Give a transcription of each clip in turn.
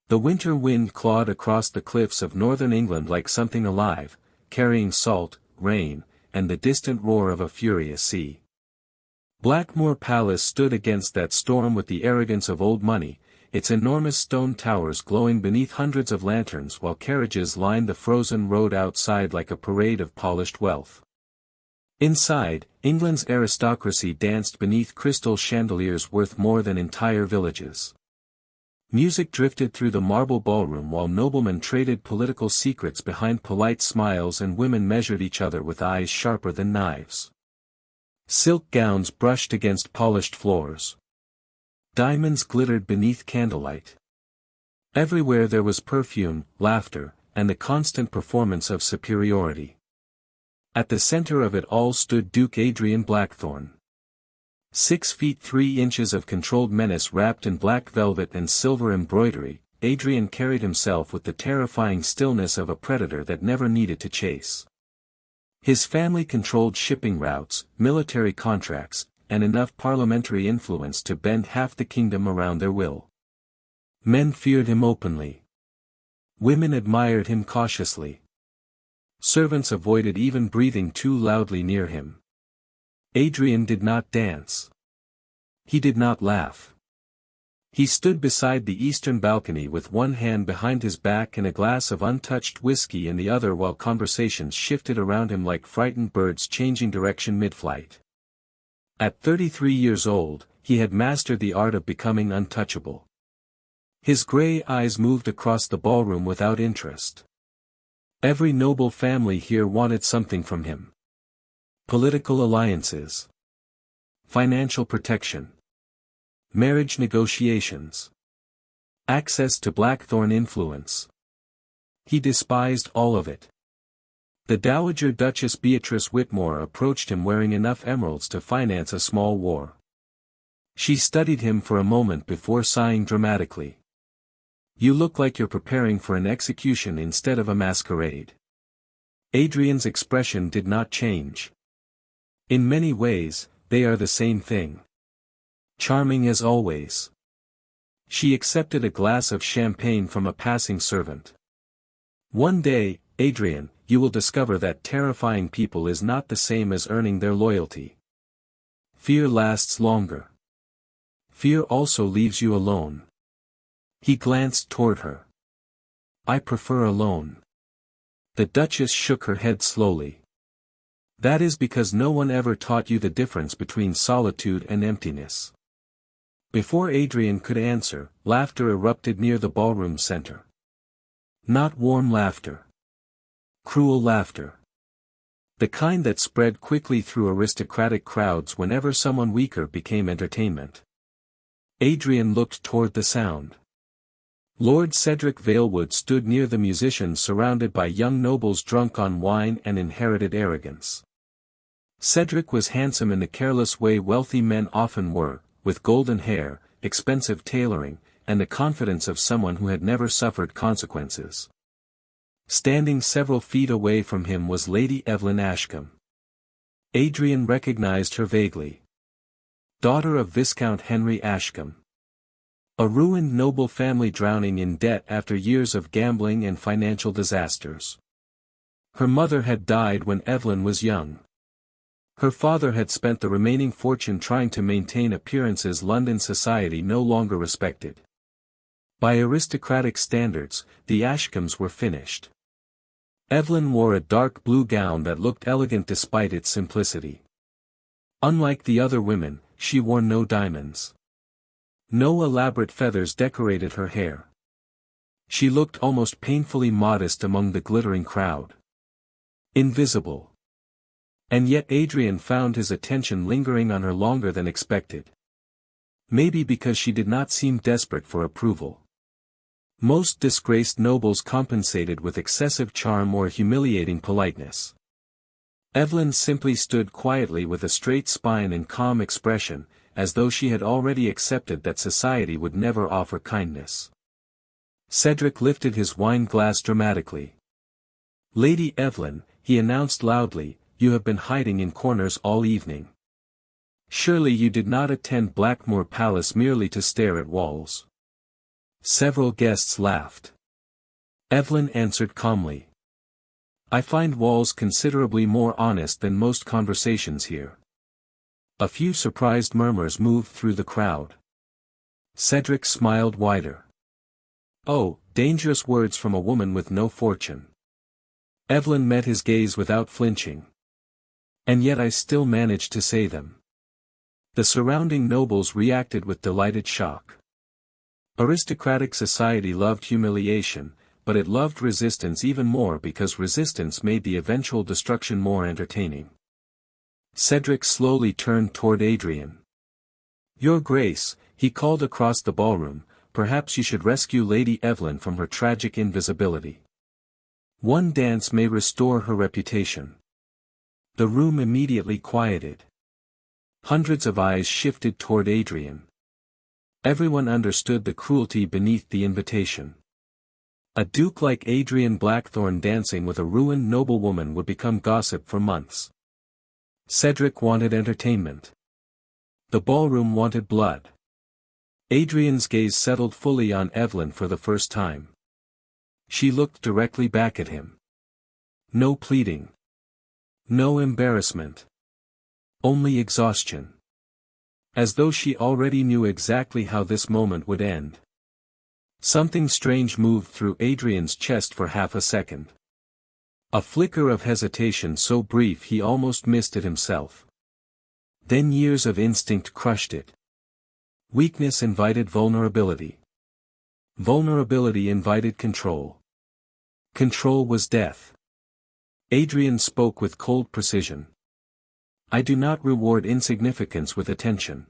The winter wind clawed across the cliffs of northern England like something alive, carrying salt, rain, and the distant roar of a furious sea. Blackmore Palace stood against that storm with the arrogance of old money, its enormous stone towers glowing beneath hundreds of lanterns while carriages lined the frozen road outside like a parade of polished wealth. Inside, England's aristocracy danced beneath crystal chandeliers worth more than entire villages. Music drifted through the marble ballroom while noblemen traded political secrets behind polite smiles and women measured each other with eyes sharper than knives. Silk gowns brushed against polished floors. Diamonds glittered beneath candlelight. Everywhere there was perfume, laughter, and the constant performance of superiority. At the center of it all stood Duke Adrian Blackthorn. 6 feet 3 inches of controlled menace wrapped in black velvet and silver embroidery, Adrian carried himself with the terrifying stillness of a predator that never needed to chase. His family controlled shipping routes, military contracts, and enough parliamentary influence to bend half the kingdom around their will. Men feared him openly. Women admired him cautiously. Servants avoided even breathing too loudly near him. Adrian did not dance. He did not laugh. He stood beside the eastern balcony with one hand behind his back and a glass of untouched whiskey in the other while conversations shifted around him like frightened birds changing direction mid-flight. At 33 years old, he had mastered the art of becoming untouchable. His gray eyes moved across the ballroom without interest. Every noble family here wanted something from him. Political alliances. Financial protection. Marriage negotiations. Access to Blackthorn influence. He despised all of it. The Dowager Duchess Beatrice Whitmore approached him wearing enough emeralds to finance a small war. She studied him for a moment before sighing dramatically. "You look like you're preparing for an execution instead of a masquerade." Adrian's expression did not change. In many ways, they are the same thing. Charming as always. She accepted a glass of champagne from a passing servant. "One day, Adrian, you will discover that terrifying people is not the same as earning their loyalty. Fear lasts longer. Fear also leaves you alone." He glanced toward her. "I prefer alone." The Duchess shook her head slowly. "That is because no one ever taught you the difference between solitude and emptiness." Before Adrian could answer, laughter erupted near the ballroom center. Not warm laughter. Cruel laughter. The kind that spread quickly through aristocratic crowds whenever someone weaker became entertainment. Adrian looked toward the sound. Lord Cedric Valewood stood near the musicians surrounded by young nobles drunk on wine and inherited arrogance. Cedric was handsome in the careless way wealthy men often were, with golden hair, expensive tailoring, and the confidence of someone who had never suffered consequences. Standing several feet away from him was Lady Evelyn Ashcombe. Adrian recognized her vaguely. Daughter of Viscount Henry Ashcombe. A ruined noble family drowning in debt after years of gambling and financial disasters. Her mother had died when Evelyn was young. Her father had spent the remaining fortune trying to maintain appearances London society no longer respected. By aristocratic standards, the Ashcombes were finished. Evelyn wore a dark blue gown that looked elegant despite its simplicity. Unlike the other women, she wore no diamonds. No elaborate feathers decorated her hair. She looked almost painfully modest among the glittering crowd. Invisible. And yet Adrian found his attention lingering on her longer than expected. Maybe because she did not seem desperate for approval. Most disgraced nobles compensated with excessive charm or humiliating politeness. Evelyn simply stood quietly with a straight spine and calm expression, as though she had already accepted that society would never offer kindness. Cedric lifted his wine glass dramatically. "Lady Evelyn," he announced loudly, "you have been hiding in corners all evening. Surely you did not attend Blackmore Palace merely to stare at walls." Several guests laughed. Evelyn answered calmly. I find walls considerably more honest than most conversations here. A few surprised murmurs moved through the crowd. Cedric smiled wider. Oh, dangerous words from a woman with no fortune. Evelyn met his gaze without flinching. And yet I still managed to say them. The surrounding nobles reacted with delighted shock. Aristocratic society loved humiliation, but it loved resistance even more because resistance made the eventual destruction more entertaining. Cedric slowly turned toward Adrian. Your Grace, he called across the ballroom, perhaps you should rescue Lady Evelyn from her tragic invisibility. One dance may restore her reputation. The room immediately quieted. Hundreds of eyes shifted toward Adrian. Everyone understood the cruelty beneath the invitation. A duke like Adrian Blackthorn dancing with a ruined noblewoman would become gossip for months. Cedric wanted entertainment. The ballroom wanted blood. Adrian's gaze settled fully on Evelyn for the first time. She looked directly back at him. No pleading. No embarrassment. Only exhaustion. As though she already knew exactly how this moment would end. Something strange moved through Adrian's chest for half a second. A flicker of hesitation so brief he almost missed it himself. Then years of instinct crushed it. Weakness invited vulnerability. Vulnerability invited control. Control was death. Adrian spoke with cold precision. I do not reward insignificance with attention.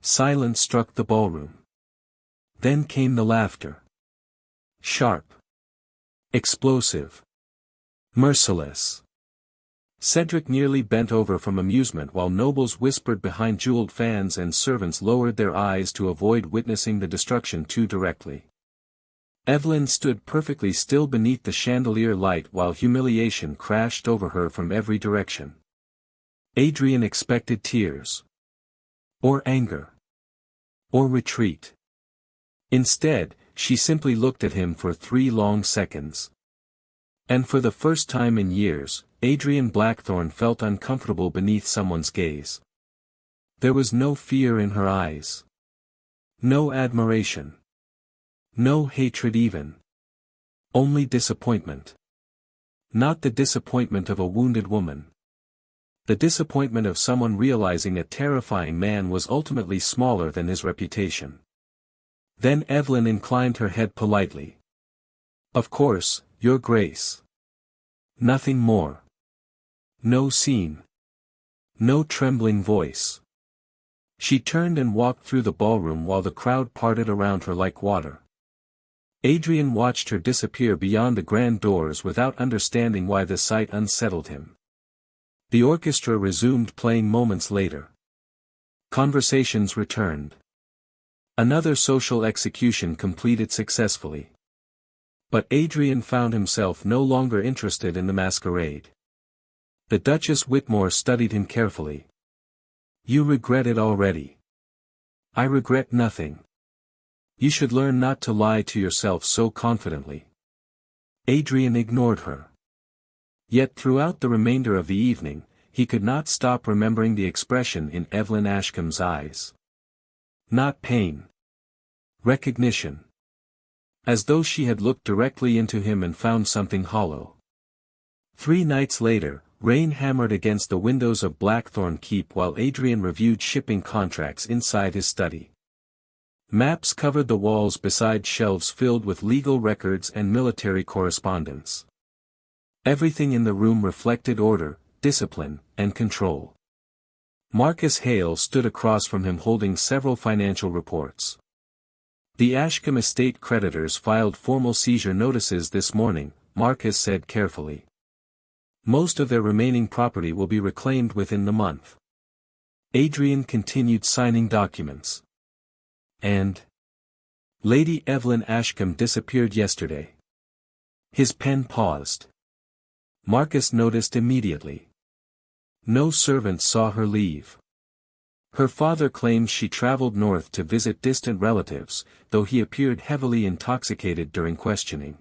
Silence struck the ballroom. Then came the laughter. Sharp. Explosive. Merciless. Cedric nearly bent over from amusement while nobles whispered behind jeweled fans and servants lowered their eyes to avoid witnessing the destruction too directly. Evelyn stood perfectly still beneath the chandelier light while humiliation crashed over her from every direction. Adrian expected tears. Or anger. Or retreat. Instead, she simply looked at him for 3 long seconds. And for the first time in years, Adrian Blackthorn felt uncomfortable beneath someone's gaze. There was no fear in her eyes. No admiration. No hatred even. Only disappointment. Not the disappointment of a wounded woman. The disappointment of someone realizing a terrifying man was ultimately smaller than his reputation. Then Evelyn inclined her head politely. Of course, Your Grace. Nothing more. No scene. No trembling voice. She turned and walked through the ballroom while the crowd parted around her like water. Adrian watched her disappear beyond the grand doors without understanding why the sight unsettled him. The orchestra resumed playing moments later. Conversations returned. Another social execution completed successfully. But Adrian found himself no longer interested in the masquerade. The Duchess Whitmore studied him carefully. You regret it already. I regret nothing. You should learn not to lie to yourself so confidently. Adrian ignored her. Yet throughout the remainder of the evening, he could not stop remembering the expression in Evelyn Ashcombe's eyes. Not pain. Recognition. As though she had looked directly into him and found something hollow. 3 nights later, rain hammered against the windows of Blackthorn Keep while Adrian reviewed shipping contracts inside his study. Maps covered the walls beside shelves filled with legal records and military correspondence. Everything in the room reflected order, discipline, and control. Marcus Hale stood across from him holding several financial reports. The Ashcombe estate creditors filed formal seizure notices this morning, Marcus said carefully. Most of their remaining property will be reclaimed within the month. Adrian continued signing documents. And Lady Evelyn Ashcombe disappeared yesterday. His pen paused. Marcus noticed immediately. No servant saw her leave. Her father claimed she traveled north to visit distant relatives, though he appeared heavily intoxicated during questioning.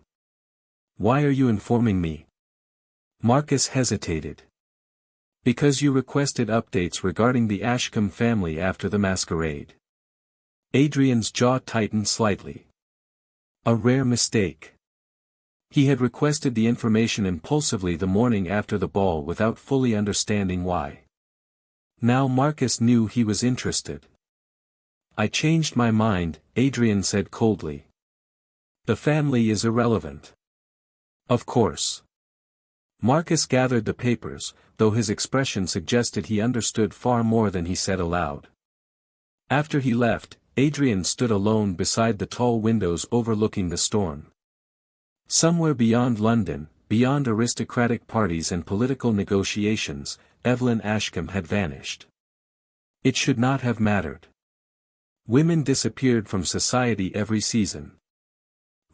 "Why are you informing me?" Marcus hesitated. "Because you requested updates regarding the Ashcombe family after the masquerade." Adrian's jaw tightened slightly. A rare mistake. He had requested the information impulsively the morning after the ball without fully understanding why. Now Marcus knew he was interested. "I changed my mind," Adrian said coldly. "The family is irrelevant." "Of course." Marcus gathered the papers, though his expression suggested he understood far more than he said aloud. After he left, Adrian stood alone beside the tall windows overlooking the storm. Somewhere beyond London, beyond aristocratic parties and political negotiations, Evelyn Ashcombe had vanished. It should not have mattered. Women disappeared from society every season.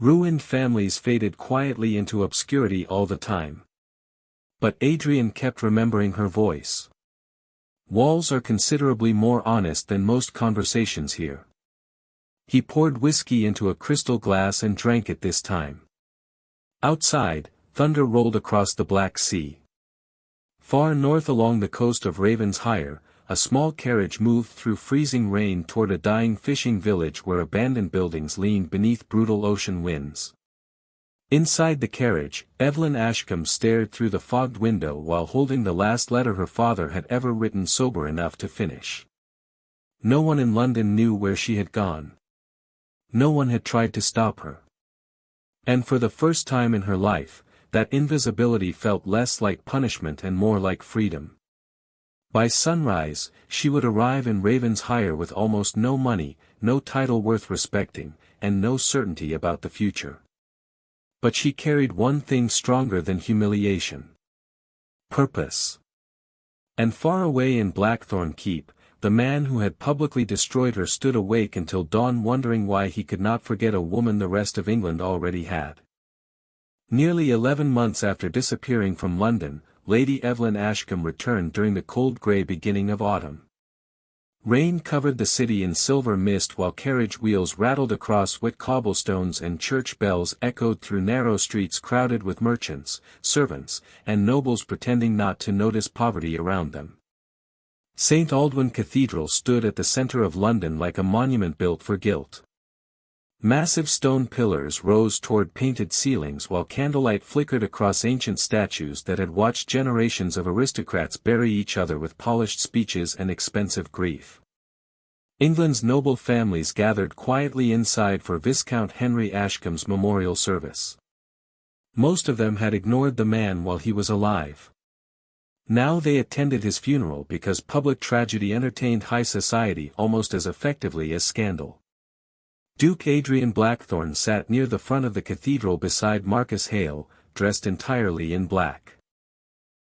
Ruined families faded quietly into obscurity all the time. But Adrian kept remembering her voice. "Walls are considerably more honest than most conversations here." He poured whiskey into a crystal glass and drank it this time. Outside, thunder rolled across the Black Sea. Far north along the coast of Ravensshire, a small carriage moved through freezing rain toward a dying fishing village where abandoned buildings leaned beneath brutal ocean winds. Inside the carriage, Evelyn Ashcombe stared through the fogged window while holding the last letter her father had ever written sober enough to finish. No one in London knew where she had gone. No one had tried to stop her. And for the first time in her life, that invisibility felt less like punishment and more like freedom. By sunrise, she would arrive in Ravensshire with almost no money, no title worth respecting, and no certainty about the future. But she carried one thing stronger than humiliation. Purpose. And far away in Blackthorn Keep, the man who had publicly destroyed her stood awake until dawn wondering why he could not forget a woman the rest of England already had. Nearly 11 months after disappearing from London, Lady Evelyn Ashcombe returned during the cold grey beginning of autumn. Rain covered the city in silver mist while carriage wheels rattled across wet cobblestones and church bells echoed through narrow streets crowded with merchants, servants, and nobles pretending not to notice poverty around them. St. Aldwyn Cathedral stood at the centre of London like a monument built for guilt. Massive stone pillars rose toward painted ceilings while candlelight flickered across ancient statues that had watched generations of aristocrats bury each other with polished speeches and expensive grief. England's noble families gathered quietly inside for Viscount Henry Ashcombe's memorial service. Most of them had ignored the man while he was alive. Now they attended his funeral because public tragedy entertained high society almost as effectively as scandal. Duke Adrian Blackthorn sat near the front of the cathedral beside Marcus Hale, dressed entirely in black.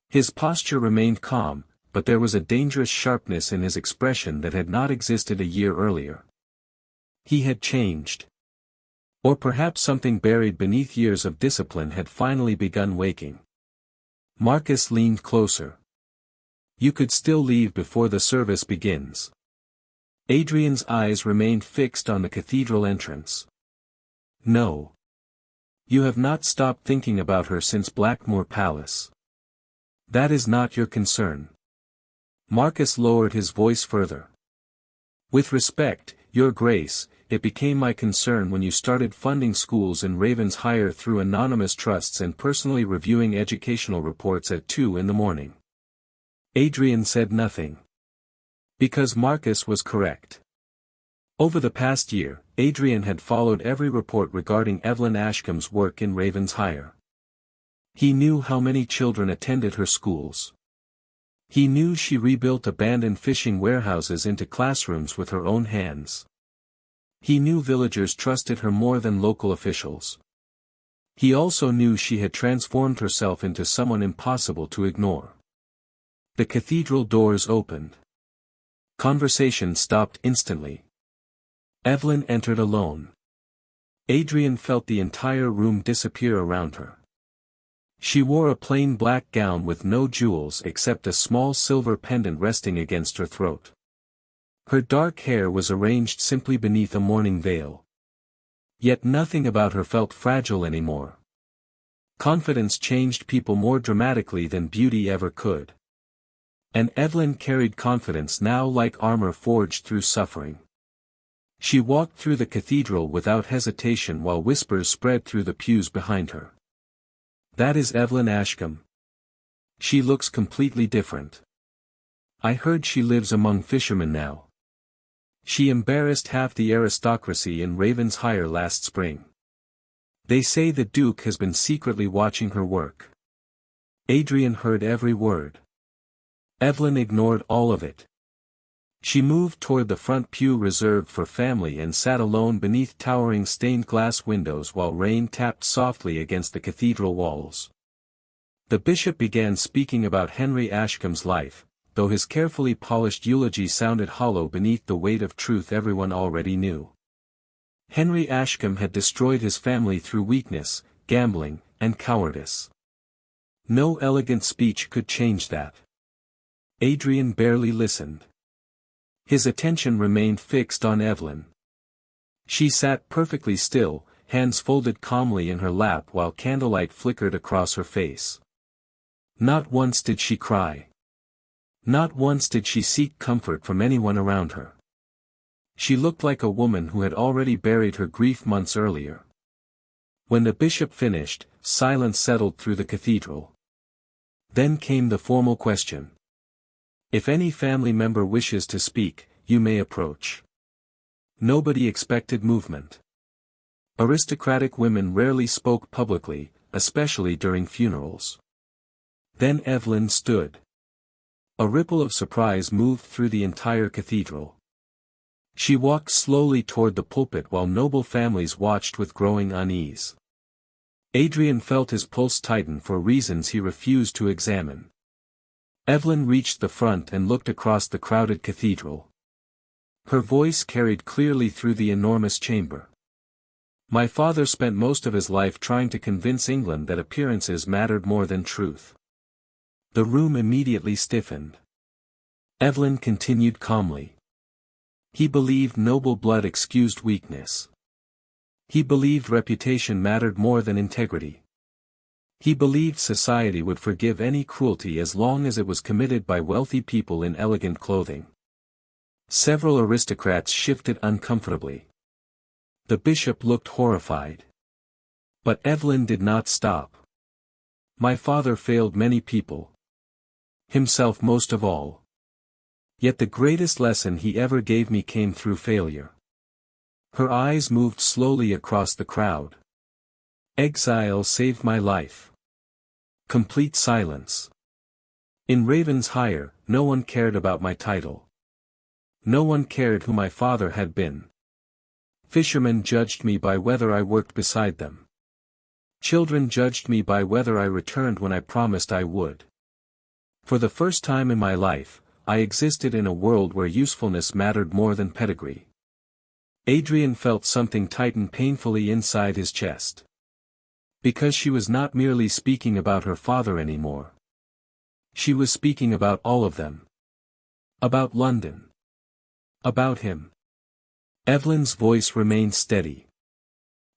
His posture remained calm, but there was a dangerous sharpness in his expression that had not existed a year earlier. He had changed. Or perhaps something buried beneath years of discipline had finally begun waking. Marcus leaned closer. "You could still leave before the service begins." Adrian's eyes remained fixed on the cathedral entrance. "No. You have not stopped thinking about her since Blackmore Palace. That is not your concern." Marcus lowered his voice further. "With respect, Your Grace, it became my concern when you started funding schools in Ravensshire through anonymous trusts and personally reviewing educational reports at 2 in the morning." Adrian said nothing. Because Marcus was correct. Over the past year, Adrian had followed every report regarding Evelyn Ashcombe's work in Ravensshire. He knew how many children attended her schools. He knew she rebuilt abandoned fishing warehouses into classrooms with her own hands. He knew villagers trusted her more than local officials. He also knew she had transformed herself into someone impossible to ignore. The cathedral doors opened. Conversation stopped instantly. Evelyn entered alone. Adrian felt the entire room disappear around her. She wore a plain black gown with no jewels except a small silver pendant resting against her throat. Her dark hair was arranged simply beneath a mourning veil. Yet nothing about her felt fragile anymore. Confidence changed people more dramatically than beauty ever could. And Evelyn carried confidence now like armor forged through suffering. She walked through the cathedral without hesitation while whispers spread through the pews behind her. "That is Evelyn Ashcombe. She looks completely different. I heard she lives among fishermen now. She embarrassed half the aristocracy in Ravensshire last spring. They say the Duke has been secretly watching her work." Adrian heard every word. Evelyn ignored all of it. She moved toward the front pew reserved for family and sat alone beneath towering stained-glass windows while rain tapped softly against the cathedral walls. The bishop began speaking about Henry Ashcombe's life, though his carefully polished eulogy sounded hollow beneath the weight of truth everyone already knew. Henry Ashcombe had destroyed his family through weakness, gambling, and cowardice. No elegant speech could change that. Adrian barely listened. His attention remained fixed on Evelyn. She sat perfectly still, hands folded calmly in her lap while candlelight flickered across her face. Not once did she cry. Not once did she seek comfort from anyone around her. She looked like a woman who had already buried her grief months earlier. When the bishop finished, silence settled through the cathedral. Then came the formal question. "If any family member wishes to speak, you may approach." Nobody expected movement. Aristocratic women rarely spoke publicly, especially during funerals. Then Evelyn stood. A ripple of surprise moved through the entire cathedral. She walked slowly toward the pulpit while noble families watched with growing unease. Adrian felt his pulse tighten for reasons he refused to examine. Evelyn reached the front and looked across the crowded cathedral. Her voice carried clearly through the enormous chamber. "My father spent most of his life trying to convince England that appearances mattered more than truth." The room immediately stiffened. Evelyn continued calmly. "He believed noble blood excused weakness. He believed reputation mattered more than integrity. He believed society would forgive any cruelty as long as it was committed by wealthy people in elegant clothing." Several aristocrats shifted uncomfortably. The bishop looked horrified. But Evelyn did not stop. "My father failed many people. Himself most of all. Yet the greatest lesson he ever gave me came through failure." Her eyes moved slowly across the crowd. "Exile saved my life." Complete silence. "In Ravensshire, no one cared about my title. No one cared who my father had been. Fishermen judged me by whether I worked beside them. Children judged me by whether I returned when I promised I would. For the first time in my life, I existed in a world where usefulness mattered more than pedigree." Adrian felt something tighten painfully inside his chest. Because she was not merely speaking about her father anymore. She was speaking about all of them. About London. About him. Evelyn's voice remained steady.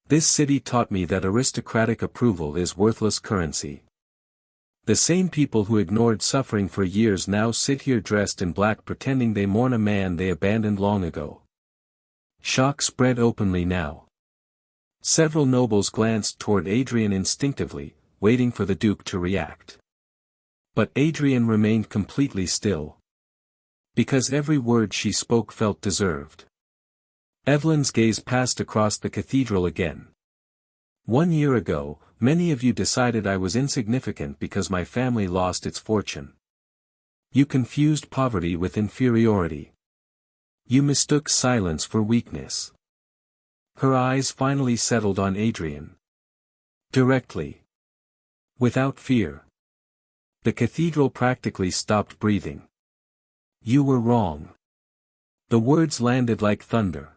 "This city taught me that aristocratic approval is worthless currency. The same people who ignored suffering for years now sit here dressed in black pretending they mourn a man they abandoned long ago." Shock spread openly now. Several nobles glanced toward Adrian instinctively, waiting for the Duke to react. But Adrian remained completely still. Because every word she spoke felt deserved. Evelyn's gaze passed across the cathedral again. "1 year ago, many of you decided I was insignificant because my family lost its fortune. You confused poverty with inferiority. You mistook silence for weakness." Her eyes finally settled on Adrian. Directly. Without fear. The cathedral practically stopped breathing. "You were wrong." The words landed like thunder.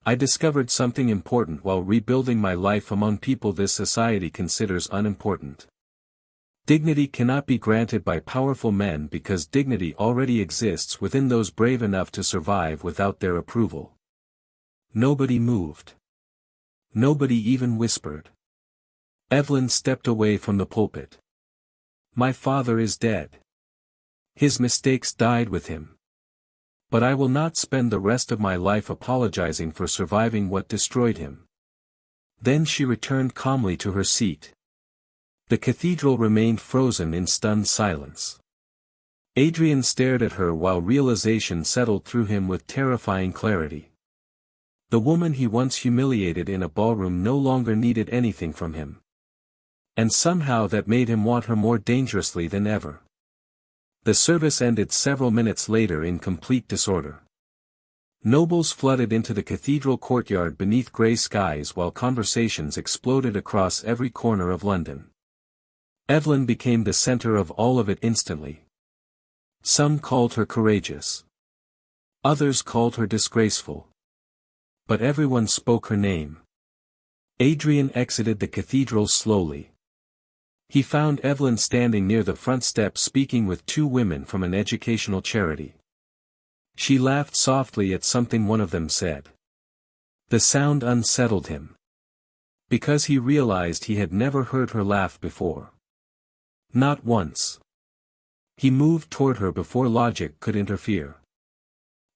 "I discovered something important while rebuilding my life among people this society considers unimportant. Dignity cannot be granted by powerful men because dignity already exists within those brave enough to survive without their approval. Nobody moved. Nobody even whispered. Evelyn stepped away from the pulpit. My father is dead. His mistakes died with him. But I will not spend the rest of my life apologizing for surviving what destroyed him. Then she returned calmly to her seat. The cathedral remained frozen in stunned silence. Adrian stared at her while realization settled through him with terrifying clarity. The woman he once humiliated in a ballroom no longer needed anything from him. And somehow that made him want her more dangerously than ever. The service ended several minutes later in complete disorder. Nobles flooded into the cathedral courtyard beneath grey skies while conversations exploded across every corner of London. Evelyn became the center of all of it instantly. Some called her courageous. Others called her disgraceful. But everyone spoke her name. Adrian exited the cathedral slowly. He found Evelyn standing near the front steps speaking with two women from an educational charity. She laughed softly at something one of them said. The sound unsettled him. Because he realized he had never heard her laugh before. Not once. He moved toward her before logic could interfere.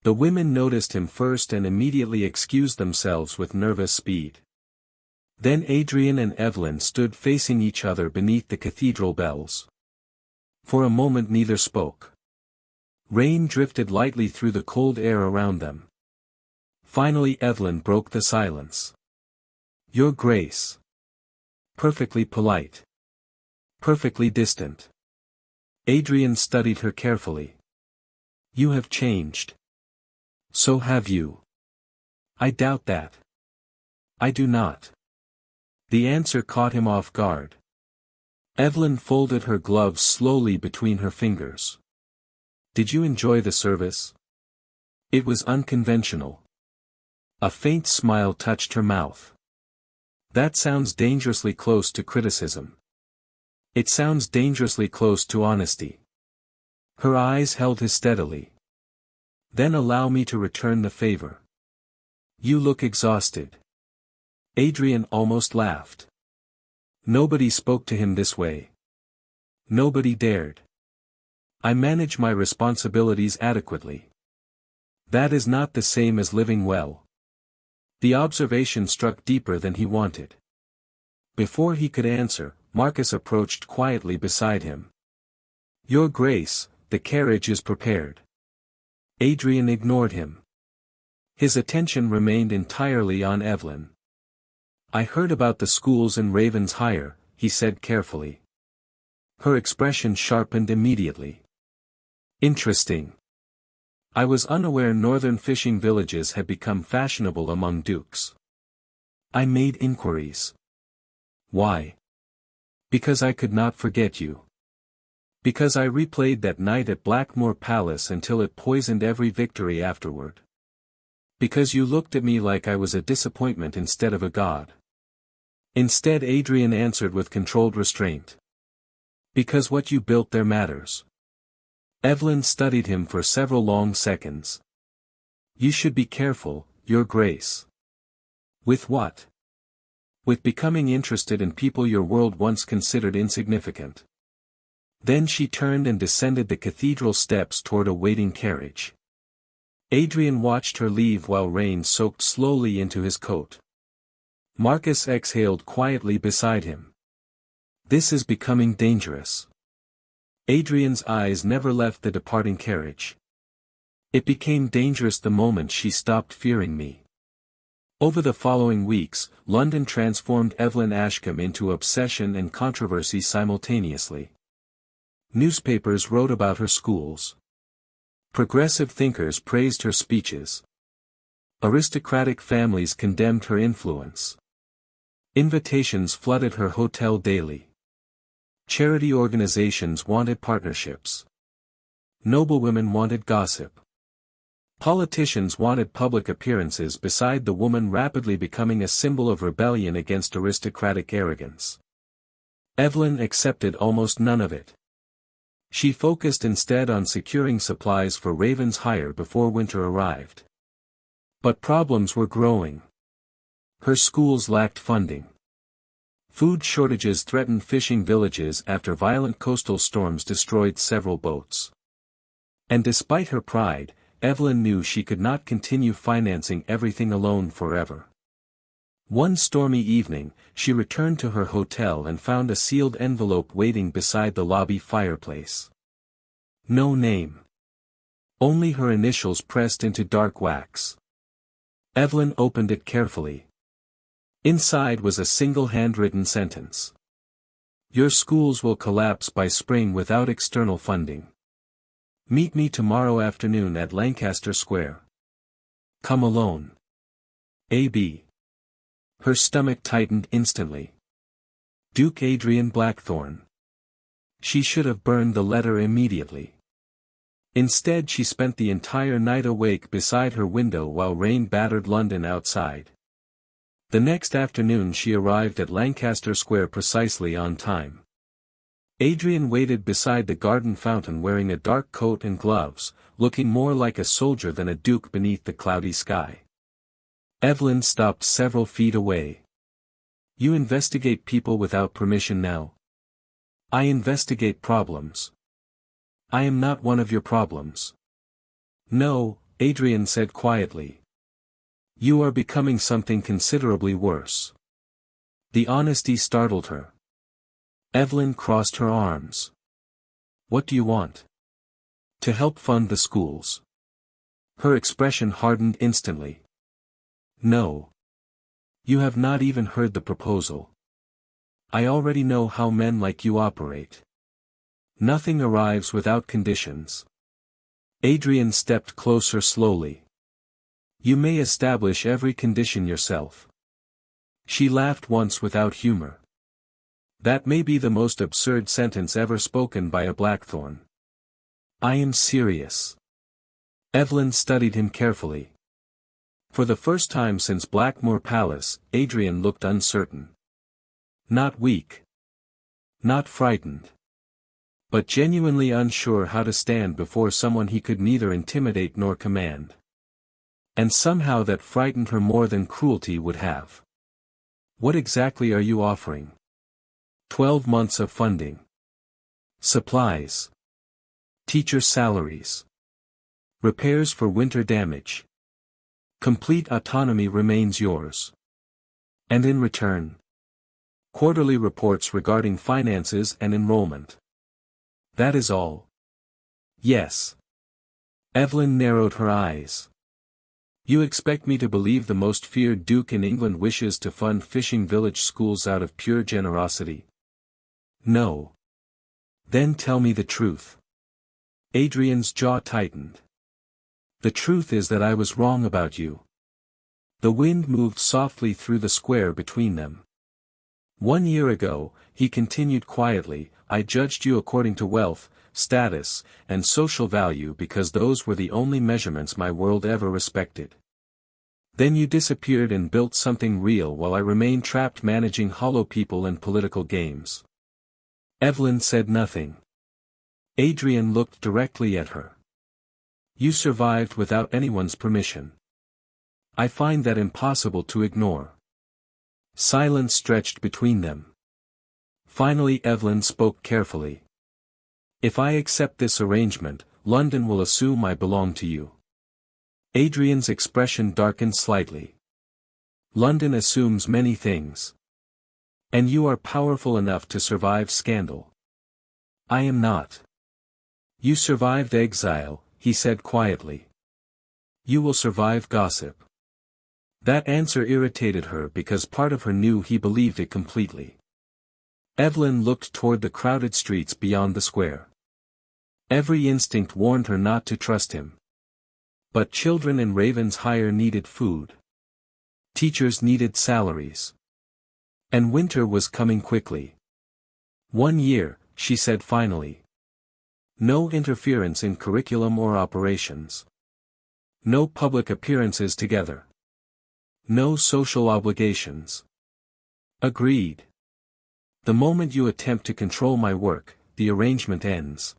The women noticed him first and immediately excused themselves with nervous speed. Then Adrian and Evelyn stood facing each other beneath the cathedral bells. For a moment neither spoke. Rain drifted lightly through the cold air around them. Finally Evelyn broke the silence. Your Grace. Perfectly polite. Perfectly distant. Adrian studied her carefully. You have changed. So have you. I doubt that. I do not. The answer caught him off guard. Evelyn folded her gloves slowly between her fingers. Did you enjoy the service? It was unconventional. A faint smile touched her mouth. That sounds dangerously close to criticism. It sounds dangerously close to honesty. Her eyes held his steadily. Then allow me to return the favor. You look exhausted. Adrian almost laughed. Nobody spoke to him this way. Nobody dared. I manage my responsibilities adequately. That is not the same as living well. The observation struck deeper than he wanted. Before he could answer, Marcus approached quietly beside him. Your Grace, the carriage is prepared. Adrian ignored him. His attention remained entirely on Evelyn. I heard about the schools in Raven's Hire, he said carefully. Her expression sharpened immediately. Interesting. I was unaware northern fishing villages had become fashionable among dukes. I made inquiries. Why? Because I could not forget you. Because I replayed that night at Blackmore Palace until it poisoned every victory afterward. Because you looked at me like I was a disappointment instead of a god. Instead, Adrian answered with controlled restraint. Because what you built there matters. Evelyn studied him for several long seconds. You should be careful, Your Grace. With what? With becoming interested in people your world once considered insignificant. Then she turned and descended the cathedral steps toward a waiting carriage. Adrian watched her leave while rain soaked slowly into his coat. Marcus exhaled quietly beside him. This is becoming dangerous. Adrian's eyes never left the departing carriage. It became dangerous the moment she stopped fearing me. Over the following weeks, London transformed Evelyn Ashcombe into obsession and controversy simultaneously. Newspapers wrote about her schools. Progressive thinkers praised her speeches. Aristocratic families condemned her influence. Invitations flooded her hotel daily. Charity organizations wanted partnerships. Noblewomen wanted gossip. Politicians wanted public appearances beside the woman rapidly becoming a symbol of rebellion against aristocratic arrogance. Evelyn accepted almost none of it. She focused instead on securing supplies for Raven's hire before winter arrived. But problems were growing. Her schools lacked funding. Food shortages threatened fishing villages after violent coastal storms destroyed several boats. And despite her pride, Evelyn knew she could not continue financing everything alone forever. One stormy evening, she returned to her hotel and found a sealed envelope waiting beside the lobby fireplace. No name. Only her initials pressed into dark wax. Evelyn opened it carefully. Inside was a single handwritten sentence. Your schools will collapse by spring without external funding. Meet me tomorrow afternoon at Lancaster Square. Come alone. A.B. Her stomach tightened instantly. Duke Adrian Blackthorn. She should have burned the letter immediately. Instead she spent the entire night awake beside her window while rain battered London outside. The next afternoon she arrived at Lancaster Square precisely on time. Adrian waited beside the garden fountain wearing a dark coat and gloves, looking more like a soldier than a duke beneath the cloudy sky. Evelyn stopped several feet away. You investigate people without permission now? I investigate problems. I am not one of your problems. No, Adrian said quietly. You are becoming something considerably worse. The honesty startled her. Evelyn crossed her arms. What do you want? To help fund the schools. Her expression hardened instantly. No. You have not even heard the proposal. I already know how men like you operate. Nothing arrives without conditions. Adrian stepped closer slowly. You may establish every condition yourself. She laughed once without humor. That may be the most absurd sentence ever spoken by a Blackthorn. I am serious. Evelyn studied him carefully. For the first time since Blackmore Palace, Adrian looked uncertain. Not weak. Not frightened. But genuinely unsure how to stand before someone he could neither intimidate nor command. And somehow that frightened her more than cruelty would have. What exactly are you offering? 12 months of funding. Supplies. Teacher salaries. Repairs for winter damage. Complete autonomy remains yours. And in return, quarterly reports regarding finances and enrollment. That is all. Yes. Evelyn narrowed her eyes. You expect me to believe the most feared duke in England wishes to fund fishing village schools out of pure generosity? No. Then tell me the truth. Adrian's jaw tightened. The truth is that I was wrong about you. The wind moved softly through the square between them. 1 year ago, he continued quietly, I judged you according to wealth, status, and social value because those were the only measurements my world ever respected. Then you disappeared and built something real while I remained trapped managing hollow people and political games. Evelyn said nothing. Adrian looked directly at her. You survived without anyone's permission. I find that impossible to ignore. Silence stretched between them. Finally Evelyn spoke carefully. If I accept this arrangement, London will assume I belong to you. Adrian's expression darkened slightly. London assumes many things. And you are powerful enough to survive scandal. I am not. You survived exile, he said quietly. You will survive gossip. That answer irritated her because part of her knew he believed it completely. Evelyn looked toward the crowded streets beyond the square. Every instinct warned her not to trust him. But children in Raven's hire needed food. Teachers needed salaries. And winter was coming quickly. 1 year, she said finally. No interference in curriculum or operations. No public appearances together. No social obligations. Agreed. The moment you attempt to control my work, the arrangement ends.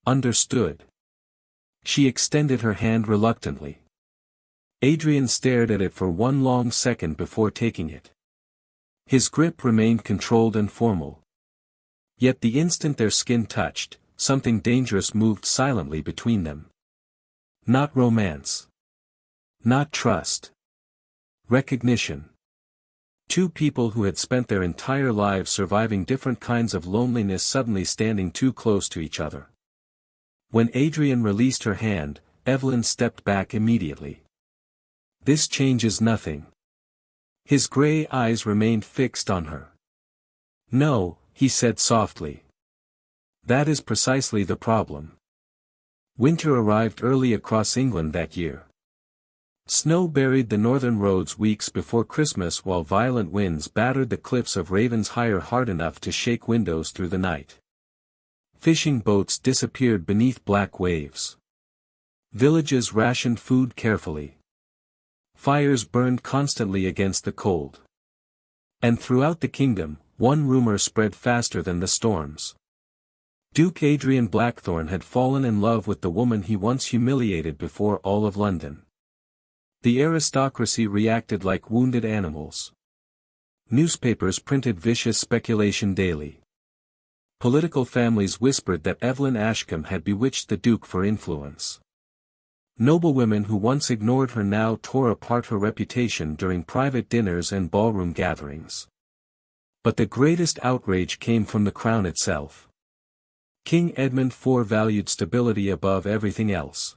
Understood. She extended her hand reluctantly. Adrian stared at it for one long second before taking it. His grip remained controlled and formal. Yet the instant their skin touched, something dangerous moved silently between them. Not romance. Not trust. Recognition. Two people who had spent their entire lives surviving different kinds of loneliness suddenly standing too close to each other. When Adrian released her hand, Evelyn stepped back immediately. This changes nothing. His gray eyes remained fixed on her. No, he said softly. That is precisely the problem. Winter arrived early across England that year. Snow buried the northern roads weeks before Christmas while violent winds battered the cliffs of Ravensshire hard enough to shake windows through the night. Fishing boats disappeared beneath black waves. Villages rationed food carefully. Fires burned constantly against the cold. And throughout the kingdom, one rumor spread faster than the storms. Duke Adrian Blackthorn had fallen in love with the woman he once humiliated before all of London. The aristocracy reacted like wounded animals. Newspapers printed vicious speculation daily. Political families whispered that Evelyn Ashcombe had bewitched the Duke for influence. Noblewomen who once ignored her now tore apart her reputation during private dinners and ballroom gatherings. But the greatest outrage came from the crown itself. King Edmund IV valued stability above everything else.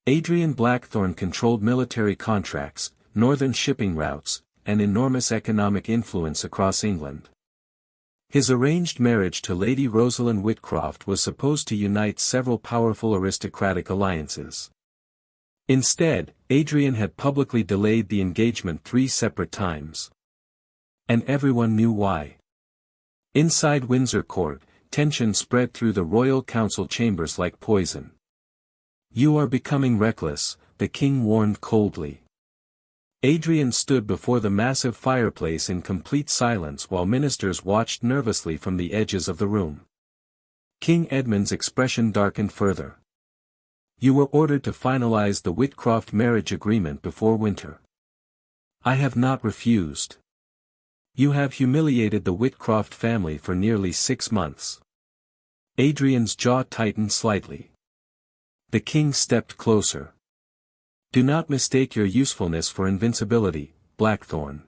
Adrian Blackthorn controlled military contracts, northern shipping routes, and enormous economic influence across England. His arranged marriage to Lady Rosalind Whitcroft was supposed to unite several powerful aristocratic alliances. Instead, Adrian had publicly delayed the engagement 3 separate times. And everyone knew why. Inside Windsor Court, tension spread through the royal council chambers like poison. "You are becoming reckless," the king warned coldly. Adrian stood before the massive fireplace in complete silence while ministers watched nervously from the edges of the room. King Edmund's expression darkened further. "You were ordered to finalize the Whitcroft marriage agreement before winter. I have not refused. You have humiliated the Whitcroft family for nearly 6 months." Adrian's jaw tightened slightly. The king stepped closer. "Do not mistake your usefulness for invincibility, Blackthorn.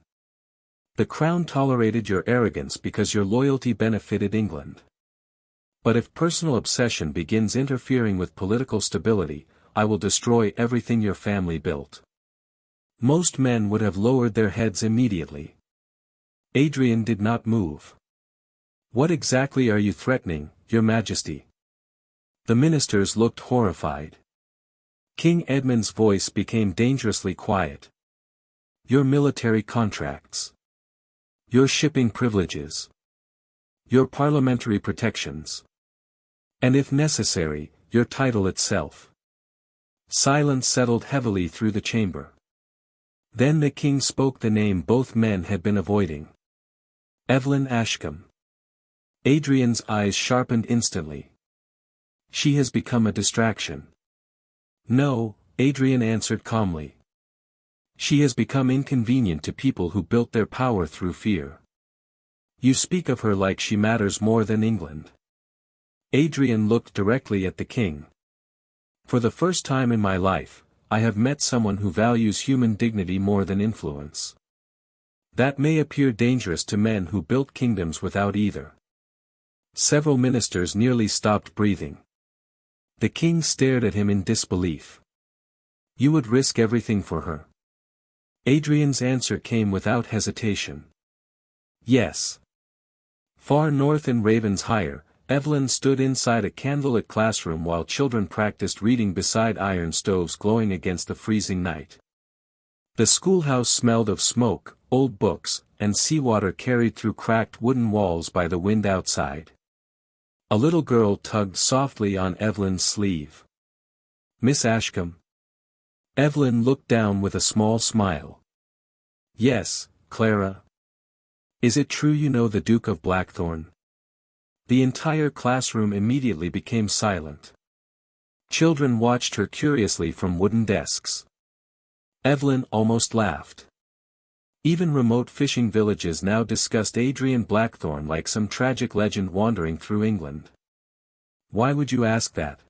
The crown tolerated your arrogance because your loyalty benefited England. But if personal obsession begins interfering with political stability, I will destroy everything your family built." Most men would have lowered their heads immediately. Adrian did not move. "What exactly are you threatening, Your Majesty?" The ministers looked horrified. King Edmund's voice became dangerously quiet. "Your military contracts. Your shipping privileges. Your parliamentary protections. And if necessary, your title itself." Silence settled heavily through the chamber. Then the king spoke the name both men had been avoiding. "Evelyn Ashcombe." Adrian's eyes sharpened instantly. "She has become a distraction." "No," Adrian answered calmly. "She has become inconvenient to people who built their power through fear. You speak of her like she matters more than England." Adrian looked directly at the king. "For the first time in my life, I have met someone who values human dignity more than influence. That may appear dangerous to men who built kingdoms without either." Several ministers nearly stopped breathing. The king stared at him in disbelief. "You would risk everything for her?" Adrian's answer came without hesitation. "Yes." Far north in Ravensshire, Evelyn stood inside a candlelit classroom while children practiced reading beside iron stoves glowing against the freezing night. The schoolhouse smelled of smoke, old books, and seawater carried through cracked wooden walls by the wind outside. A little girl tugged softly on Evelyn's sleeve. "Miss Ashcombe?" Evelyn looked down with a small smile. "Yes, Clara." Is it true you know the Duke of Blackthorn? The entire classroom immediately became silent. Children watched her curiously from wooden desks. Evelyn almost laughed. Even remote fishing villages now discussed Adrian Blackthorn like some tragic legend wandering through England. Why would you ask that?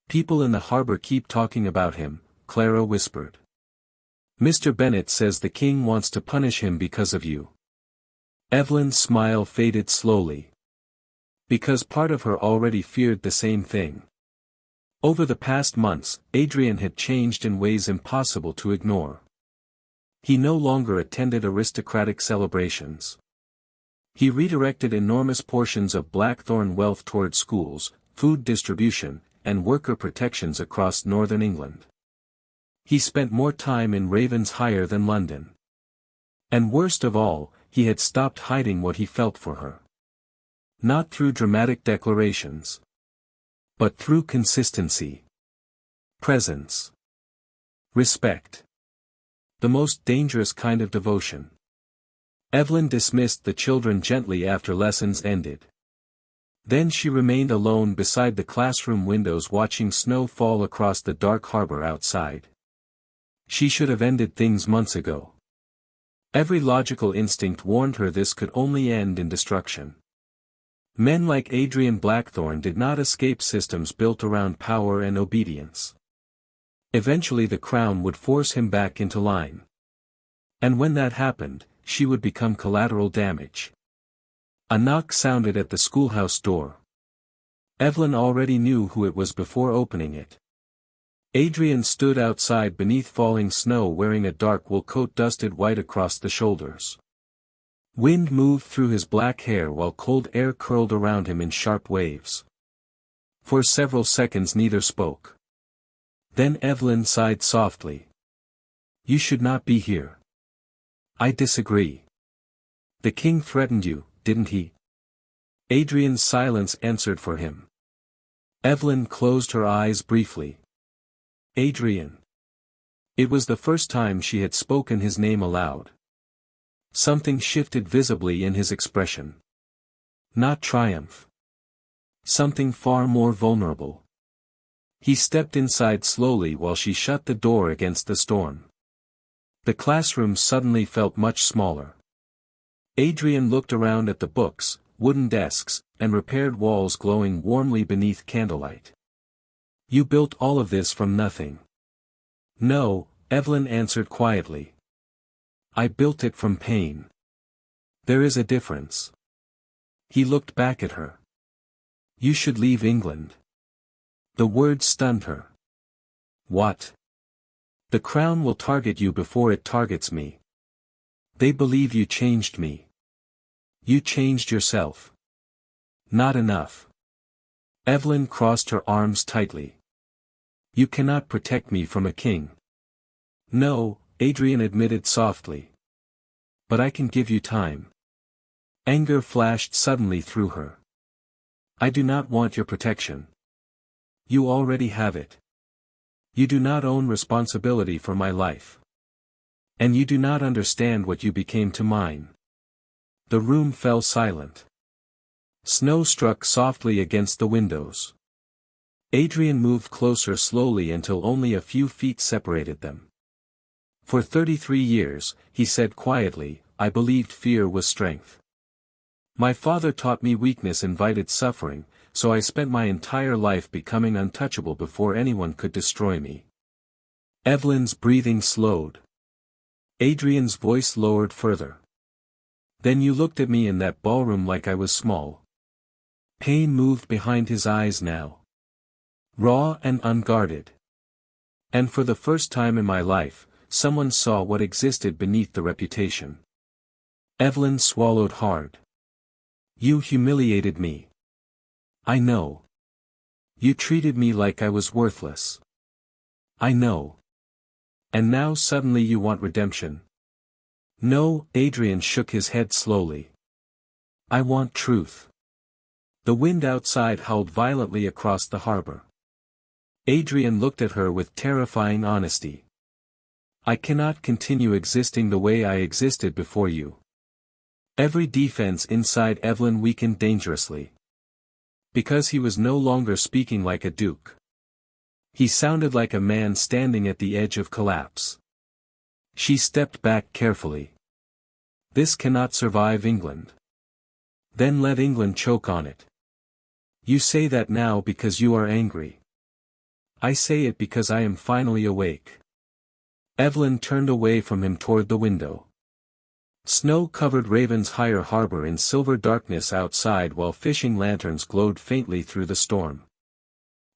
People in the harbor keep talking about him, Clara whispered. Mr. Bennet says the king wants to punish him because of you. Evelyn's smile faded slowly. Because part of her already feared the same thing. Over the past months, Adrian had changed in ways impossible to ignore. He no longer attended aristocratic celebrations. He redirected enormous portions of Blackthorn wealth toward schools, food distribution, and worker protections across northern England. He spent more time in Ravensshire than London. And worst of all, he had stopped hiding what he felt for her. Not through dramatic declarations, but through consistency, presence, respect. The most dangerous kind of devotion. Evelyn dismissed the children gently after lessons ended. Then she remained alone beside the classroom windows watching snow fall across the dark harbor outside. She should have ended things months ago. Every logical instinct warned her this could only end in destruction. Men like Adrian Blackthorn did not escape systems built around power and obedience. Eventually the crown would force him back into line. And when that happened, she would become collateral damage. A knock sounded at the schoolhouse door. Evelyn already knew who it was before opening it. Adrian stood outside beneath falling snow wearing a dark wool coat dusted white across the shoulders. Wind moved through his black hair while cold air curled around him in sharp waves. For several seconds neither spoke. Then Evelyn sighed softly. You should not be here. I disagree. The king threatened you, didn't he? Adrian's silence answered for him. Evelyn closed her eyes briefly. Adrian. It was the first time she had spoken his name aloud. Something shifted visibly in his expression. Not triumph. Something far more vulnerable. He stepped inside slowly while she shut the door against the storm. The classroom suddenly felt much smaller. Adrian looked around at the books, wooden desks, and repaired walls glowing warmly beneath candlelight. You built all of this from nothing. No, Evelyn answered quietly. I built it from pain. There is a difference. He looked back at her. You should leave England. The word stunned her. What? The crown will target you before it targets me. They believe you changed me. You changed yourself. Not enough. Evelyn crossed her arms tightly. You cannot protect me from a king. No, Adrian admitted softly. But I can give you time. Anger flashed suddenly through her. I do not want your protection. You already have it. You do not own responsibility for my life. And you do not understand what you became to mine. The room fell silent. Snow struck softly against the windows. Adrian moved closer slowly until only a few feet separated them. For 33 years, he said quietly, I believed fear was strength. My father taught me weakness invited suffering, so I spent my entire life becoming untouchable before anyone could destroy me. Evelyn's breathing slowed. Adrian's voice lowered further. Then you looked at me in that ballroom like I was small. Pain moved behind his eyes now. Raw and unguarded. And for the first time in my life, someone saw what existed beneath the reputation. Evelyn swallowed hard. You humiliated me. I know. You treated me like I was worthless. I know. And now suddenly you want redemption. No, Adrian shook his head slowly. I want truth. The wind outside howled violently across the harbor. Adrian looked at her with terrifying honesty. I cannot continue existing the way I existed before you. Every defense inside Evelyn weakened dangerously. Because he was no longer speaking like a duke. He sounded like a man standing at the edge of collapse. She stepped back carefully. This cannot survive England. Then let England choke on it. You say that now because you are angry. I say it because I am finally awake. Evelyn turned away from him toward the window. Snow covered Ravensheir harbor in silver darkness outside while fishing lanterns glowed faintly through the storm.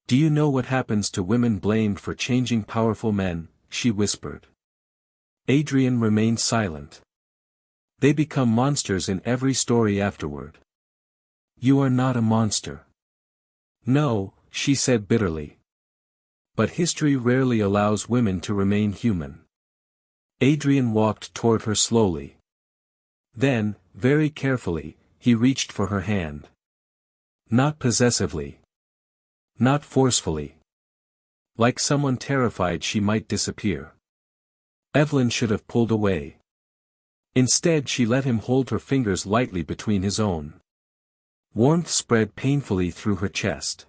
Do you know what happens to women blamed for changing powerful men? She whispered. Adrian remained silent. They become monsters in every story afterward. You are not a monster. No, she said bitterly. But history rarely allows women to remain human. Adrian walked toward her slowly. Then, very carefully, he reached for her hand. Not possessively. Not forcefully. Like someone terrified she might disappear. Evelyn should have pulled away. Instead she let him hold her fingers lightly between his own. Warmth spread painfully through her chest.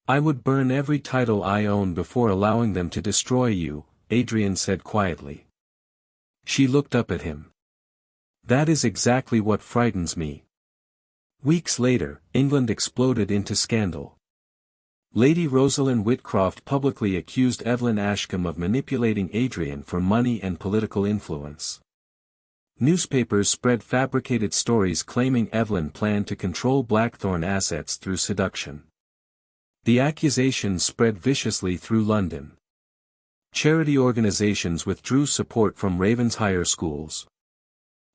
I would burn every title I own before allowing them to destroy you, Adrian said quietly. She looked up at him. That is exactly what frightens me. Weeks later, England exploded into scandal. Lady Rosalind Whitcroft publicly accused Evelyn Ashcombe of manipulating Adrian for money and political influence. Newspapers spread fabricated stories claiming Evelyn planned to control Blackthorn assets through seduction. The accusations spread viciously through London. Charity organizations withdrew support from Ravensheir schools.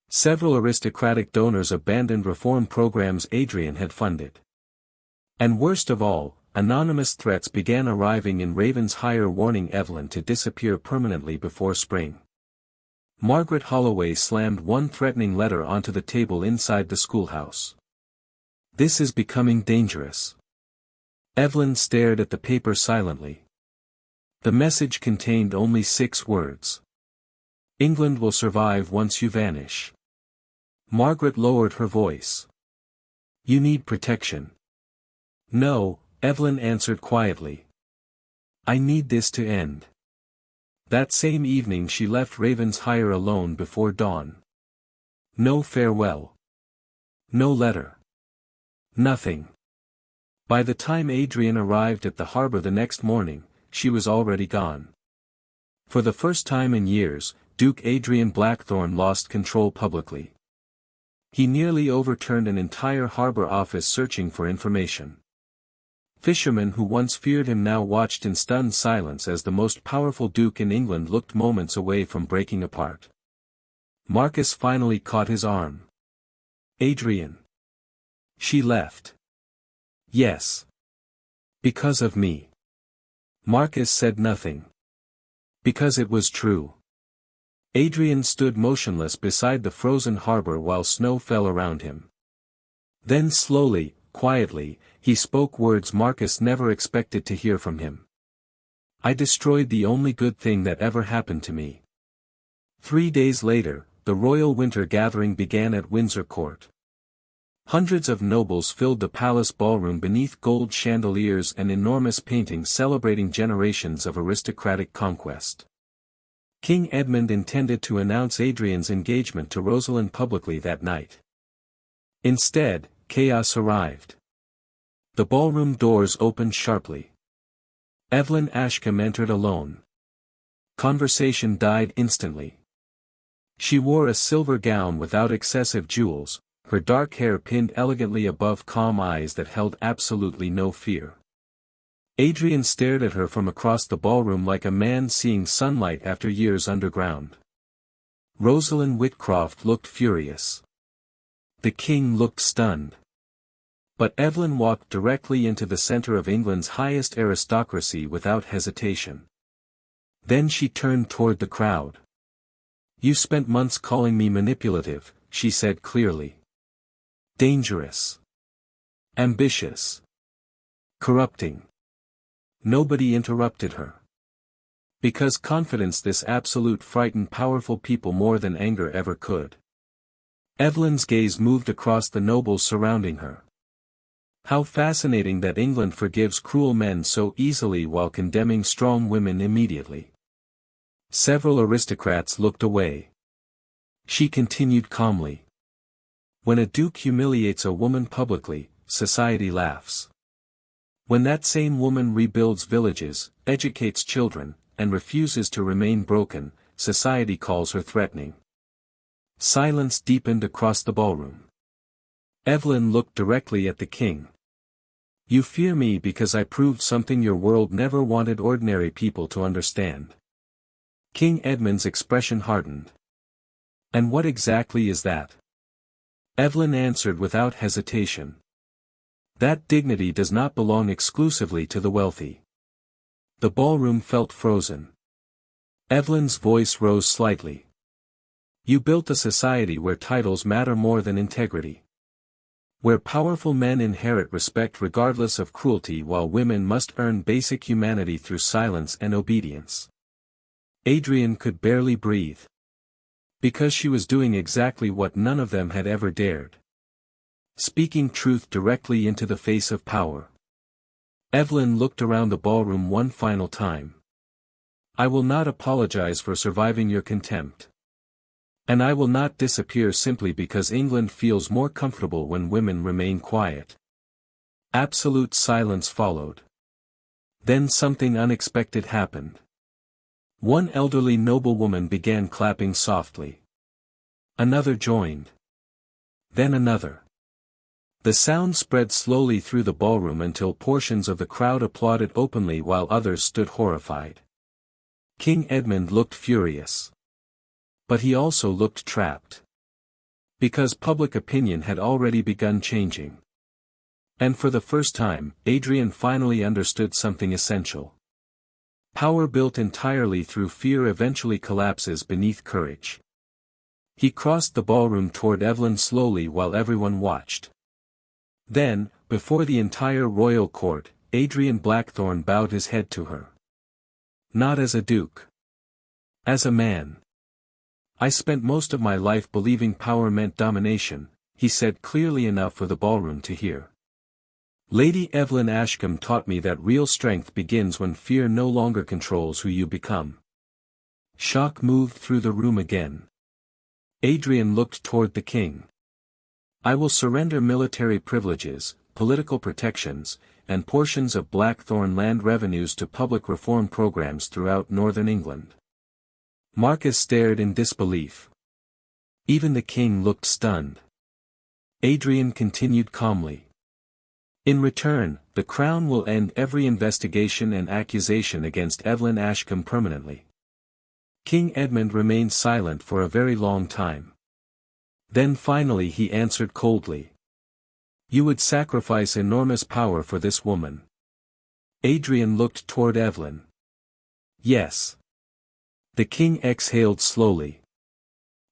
Several aristocratic donors abandoned reform programs Adrian had funded. And worst of all, anonymous threats began arriving in Ravensheir warning Evelyn to disappear permanently before spring. Margaret Holloway slammed one threatening letter onto the table inside the schoolhouse. This is becoming dangerous. Evelyn stared at the paper silently. The message contained only 6 words. England will survive once you vanish. Margaret lowered her voice. You need protection. No, Evelyn answered quietly. I need this to end. That same evening she left Ravensheir alone before dawn. No farewell. No letter. Nothing. By the time Adrian arrived at the harbor the next morning, she was already gone. For the first time in years, Duke Adrian Blackthorn lost control publicly. He nearly overturned an entire harbor office searching for information. Fishermen who once feared him now watched in stunned silence as the most powerful duke in England looked moments away from breaking apart. Marcus finally caught his arm. Adrian. She left. Yes. Because of me. Marcus said nothing. Because it was true. Adrian stood motionless beside the frozen harbor while snow fell around him. Then slowly, quietly, he spoke words Marcus never expected to hear from him. I destroyed the only good thing that ever happened to me. 3 days later, the royal winter gathering began at Windsor Court. Hundreds of nobles filled the palace ballroom beneath gold chandeliers and enormous paintings celebrating generations of aristocratic conquest. King Edmund intended to announce Adrian's engagement to Rosalind publicly that night. Instead, chaos arrived. The ballroom doors opened sharply. Evelyn Ashcombe entered alone. Conversation died instantly. She wore a silver gown without excessive jewels, her dark hair pinned elegantly above calm eyes that held absolutely no fear. Adrian stared at her from across the ballroom like a man seeing sunlight after years underground. Rosalind Whitcroft looked furious. The king looked stunned. But Evelyn walked directly into the center of England's highest aristocracy without hesitation. Then she turned toward the crowd. You spent months calling me manipulative, she said clearly. Dangerous. Ambitious. Corrupting. Nobody interrupted her. Because confidence this absolute frightened powerful people more than anger ever could. Evelyn's gaze moved across the nobles surrounding her. How fascinating that England forgives cruel men so easily while condemning strong women immediately. Several aristocrats looked away. She continued calmly. When a duke humiliates a woman publicly, society laughs. When that same woman rebuilds villages, educates children, and refuses to remain broken, society calls her threatening. Silence deepened across the ballroom. Evelyn looked directly at the king. You fear me because I proved something your world never wanted ordinary people to understand. King Edmund's expression hardened. And what exactly is that? Evelyn answered without hesitation. That dignity does not belong exclusively to the wealthy. The ballroom felt frozen. Evelyn's voice rose slightly. You built a society where titles matter more than integrity. Where powerful men inherit respect regardless of cruelty while women must earn basic humanity through silence and obedience. Adrian could barely breathe. Because she was doing exactly what none of them had ever dared. Speaking truth directly into the face of power. Evelyn looked around the ballroom one final time. I will not apologize for surviving your contempt. And I will not disappear simply because England feels more comfortable when women remain quiet. Absolute silence followed. Then something unexpected happened. One elderly noblewoman began clapping softly. Another joined. Then another. The sound spread slowly through the ballroom until portions of the crowd applauded openly while others stood horrified. King Edmund looked furious. But he also looked trapped. Because public opinion had already begun changing. And for the first time, Adrian finally understood something essential. Power built entirely through fear eventually collapses beneath courage. He crossed the ballroom toward Evelyn slowly while everyone watched. Then, before the entire royal court, Adrian Blackthorn bowed his head to her. Not as a duke. As a man. I spent most of my life believing power meant domination, he said clearly enough for the ballroom to hear. Lady Evelyn Ashcombe taught me that real strength begins when fear no longer controls who you become. Shock moved through the room again. Adrian looked toward the king. I will surrender military privileges, political protections, and portions of Blackthorn land revenues to public reform programs throughout northern England. Marcus stared in disbelief. Even the king looked stunned. Adrian continued calmly. In return, the Crown will end every investigation and accusation against Evelyn Ashcombe permanently. King Edmund remained silent for a very long time. Then finally he answered coldly. You would sacrifice enormous power for this woman. Adrian looked toward Evelyn. Yes. The king exhaled slowly.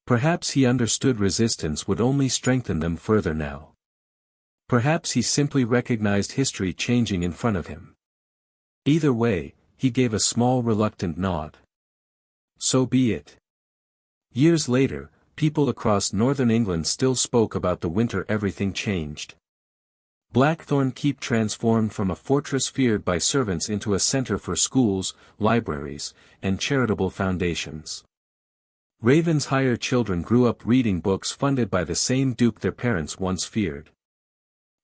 Perhaps he understood resistance would only strengthen them further now. Perhaps he simply recognized history changing in front of him. Either way, he gave a small reluctant nod. So be it. Years later, people across northern England still spoke about the winter everything changed. Blackthorn Keep transformed from a fortress feared by servants into a center for schools, libraries, and charitable foundations. Ravensshire children grew up reading books funded by the same duke their parents once feared.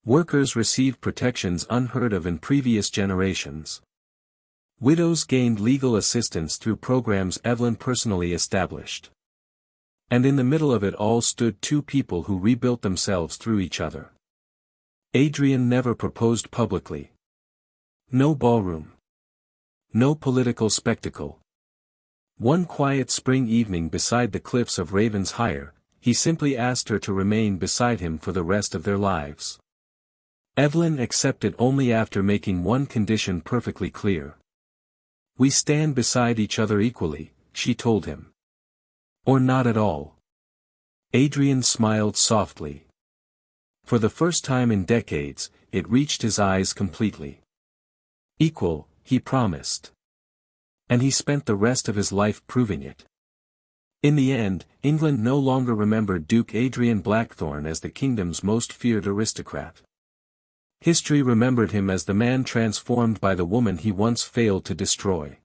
Workers received protections unheard of in previous generations. Widows gained legal assistance through programs Evelyn personally established. And in the middle of it all stood two people who rebuilt themselves through each other. Adrian never proposed publicly. No ballroom. No political spectacle. One quiet spring evening beside the cliffs of Ravensshire, he simply asked her to remain beside him for the rest of their lives. Evelyn accepted only after making one condition perfectly clear. We stand beside each other equally, she told him. Or not at all. Adrian smiled softly. For the first time in decades, it reached his eyes completely. Equal, he promised. And he spent the rest of his life proving it. In the end, England no longer remembered Duke Adrian Blackthorn as the kingdom's most feared aristocrat. History remembered him as the man transformed by the woman he once failed to destroy.